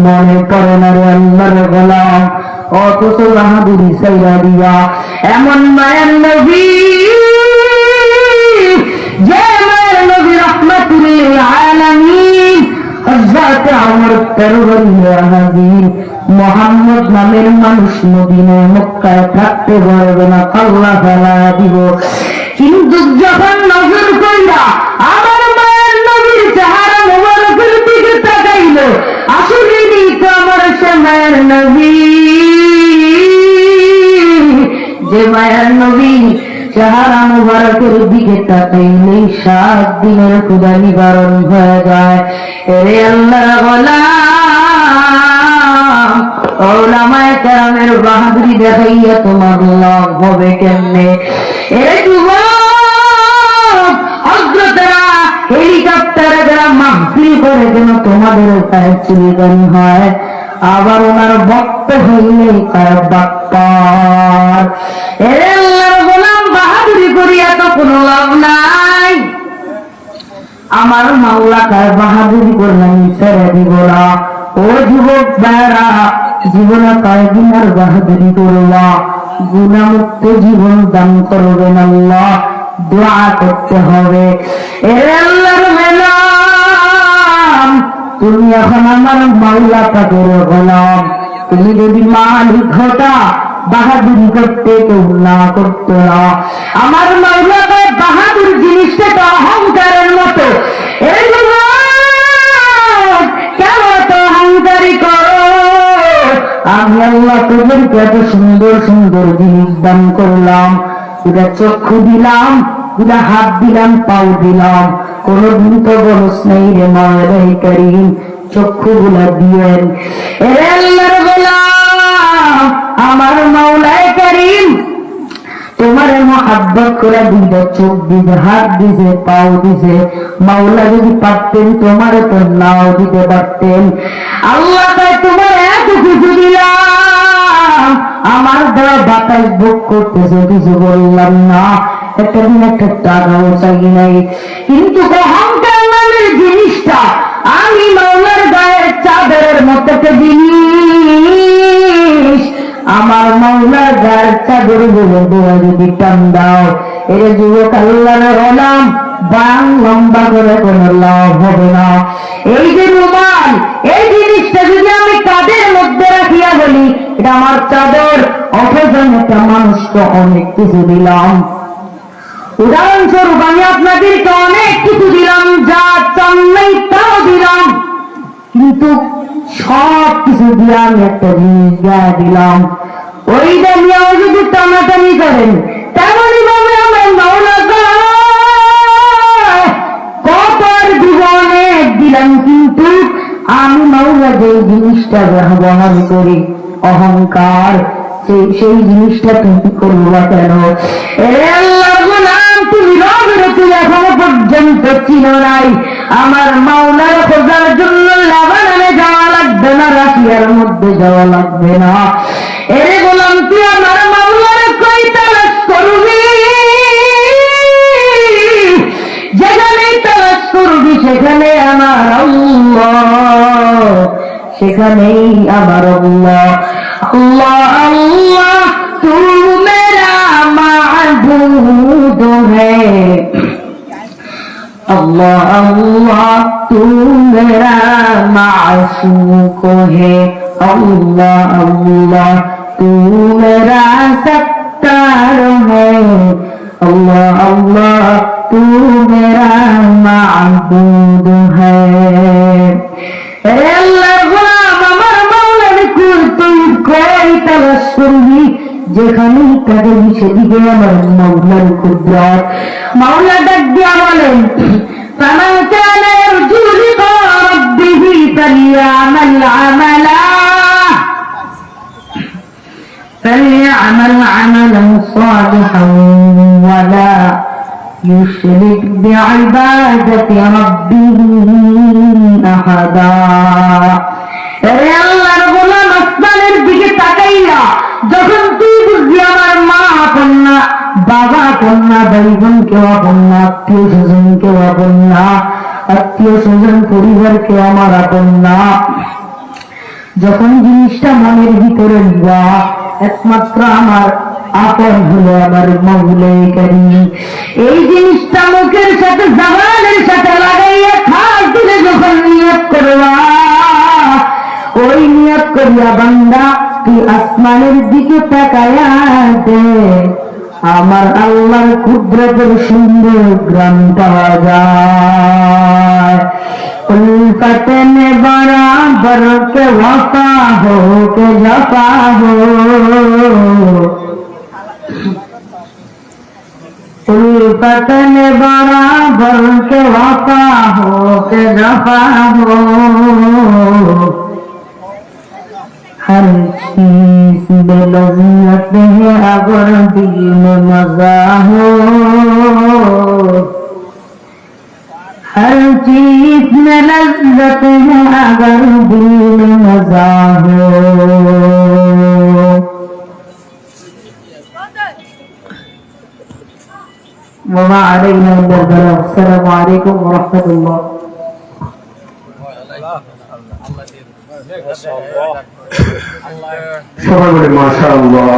মনে পড়ে না রে আল্লাহর গোলাম, অথচ বাহাদুরি সাইরা দিয়া এমন মায়ের নবী, যে মায়ের নবী রাহমাতুল লিল আলামিন হযরত ওমর হাজির মুহাম্মদ নামের মানুষ মদিনায় মক্কায় থাকতে পারবে না, আল্লাহ তাআলা দিব। কিন্তু যখন নজর কইরা আমার মায়ের নবীর চেহারা মোবারকের দিকে তাকাইল, আসলেই তো আমার সে মায়ের নবী, যে মায়ের নবী চেহারা মোবারকের দিকে তাকাইলেই 7 দিনের ক্ষুধা নিবারণ হয়ে যায়। এরে আল্লাহর গোলাম, ওলামায়ে কেরামের বাহাদুরি দেখাইয়া তোমার লাভ হবে কেমনে? এরে যুবক, হযরতেরা হেলিকপ্টারে যারা মাহফিল করে যেন তোমাদের পায়ে চুলকানি হয়, আবার ওনার ভক্ত হইলে তার বাপ্পার। এরে আল্লাহর গোলাম, বাহাদুরি করিয়া তো কোনো লাভ নাই। আমার মাওলা তার বাহাদুরি করলাম ছেড়ে দিব না। ও যুবক ভাইরা, জীবনে কয়েকদিন আর বাহাদুরি করবা, গুণামুক্ত জীবন দান করবেন আল্লাহ, দোয়া করতে হবে। এরে আল্লাহর গোলাম, তুমি এখন আমার মাওলা পাকের গোলাম, তুমি যদি মালিক হতা বাহাদুরি করতে কেউ না করতো না। আমার মাওলা পাক বাহাদুর জিনিসটা তো অহংকারের মতো। এই কেন তো অহংকারী করো? আমি আল্লাহ তোদেরকে এত সুন্দর সুন্দর জিনিস দান করলাম, এটা চক্ষু দিলাম, এটা হাত দিলাম, পাও দিলাম, কোনদিন তো বলস নাই রে মাওলাই কারীম চক্ষু গুলা দিয়েন। এরে আল্লাহর গোলাম, আমার মাওলাই কারীম তোমার মহব্বত করে দুইটা চোখ দিছে, হাত দিছে, পাও দিছে। মাওলা যদি পারতেন তোমার তো নাও দিতে পারতেন। আল্লাহ তাই তোমার এত কিছু দিলাম, আমার দ্বারা বাতাস ভোগ করতেছে, কিছু বললাম না, একটা দিন একটা টাকাও চাই নাই। কিন্তু অহংকার নামের জিনিসটা আমি মাওলার গায়ের চাদরের মতো একটা জিনিস, আমার মাওলার গায়ের চাদর বলে দেওয়া যদি টান দাও, এর যুবক আল্লাহর গোলাম বাং লম্বা করে কোনো লাভ হবে না। এই যে রুমাল, এই জিনিসটা যদি আমি কাঁধের মধ্যে রাখিয়া বলি এটা আমার চাদর, অথচ একটা মানুষকে অনেক কিছু দিলাম। উদাহরণস্বরূপ আমি আপনাদেরকে অনেক কিছু দিলাম, যা চান নাই তাও দিলাম, কিন্তু সব কিছু দিয়ে আমি একটা জিনিস গায়ে দিলাম। ওইটা নিয়েও যদি টানাটানি করেন, তেমনই ভাবে আমার মাওলা কত জীবনে দিলাম, কিন্তু আমি মাওলা যে জিনিসটা ব্যবহার করি অহংকার, সেই জিনিসটা তুমি করবা কেন? এরে আল্লাহর গোলাম, তুমি রবের এখনো পর্যন্ত চিনো নাই। আমার মাওলার খোঁজার জন্য লেবাননে যাওয়া লাগবে না, রাশিয়ার মধ্যে যাওয়া লাগবে না। এরে গোলাম, তুই আমার মাওলার কই তালাশ করবি? যেখানেই তালাশ করবি সেখানে আমার আল্লাহ, সেখানেই আমার আল্লাহ। আল্লাহ আল্লাহ তু মেরা মাবুদ হ্যায়, अल्लाह अल्लाह तू मेरा माशूक है, अल्लाह अल्लाह तू मेरा सत्तार है, अल्लाह अल्लाह तू मेरा माबूद है। अल्लाह गुलाम, আমার মাওলার কুল তুই কই তালাশ করবি? যেখানেই তাকে সেদিকে আমার মাওলার কুদরত। মাওলা ডাক দিয়া বলেন, فمن كان يرجو لقاء ربه فليعمل عملا صالحا ولا يشرك بعبادة ربه أحدا। আল্লাহর গোলাম, আসমানের দিকে তাকাইয়া যখন তুই বুঝবি আমার মা আপন না, বাবা আপন না, ভাই বোন কেউ আপন না, আত্মীয় স্বজন কেউ আপন না, আত্মীয় স্বজন পরিবার কেউ আমার আপন না, যখন জিনিসটা মনের ভিতরে নিবা, একমাত্র আমার আপন হলো আমার মৌলাই কারীম। এই জিনিসটা মুখের সাথে জবানের সাথে লাগাইয়া খাস দিলে যখন নিয়ত করবা, ওই নিয়ত করিয়া বান্দা তুই আসমানের দিকে তাকায়া দে, আমার আল্লাহর কুদরতের সুন্দর গ্রাম পাওয়া যায়। उल्फत में बराबर के वफा हो के जफा हो, उल्फत में बराबर के वफा हो के जफा हो, हर चीज में लज़्ज़त है अगर दिल में मज़ा हो, हर चीज में लज़्ज़त है अगर दिल में मज़ा हो। वमा अलैना इल्ला अल-बलाग। अस्सलामु अलैकुम व रहमतुल्लाह। সবাই বলে মাশাআল্লাহ।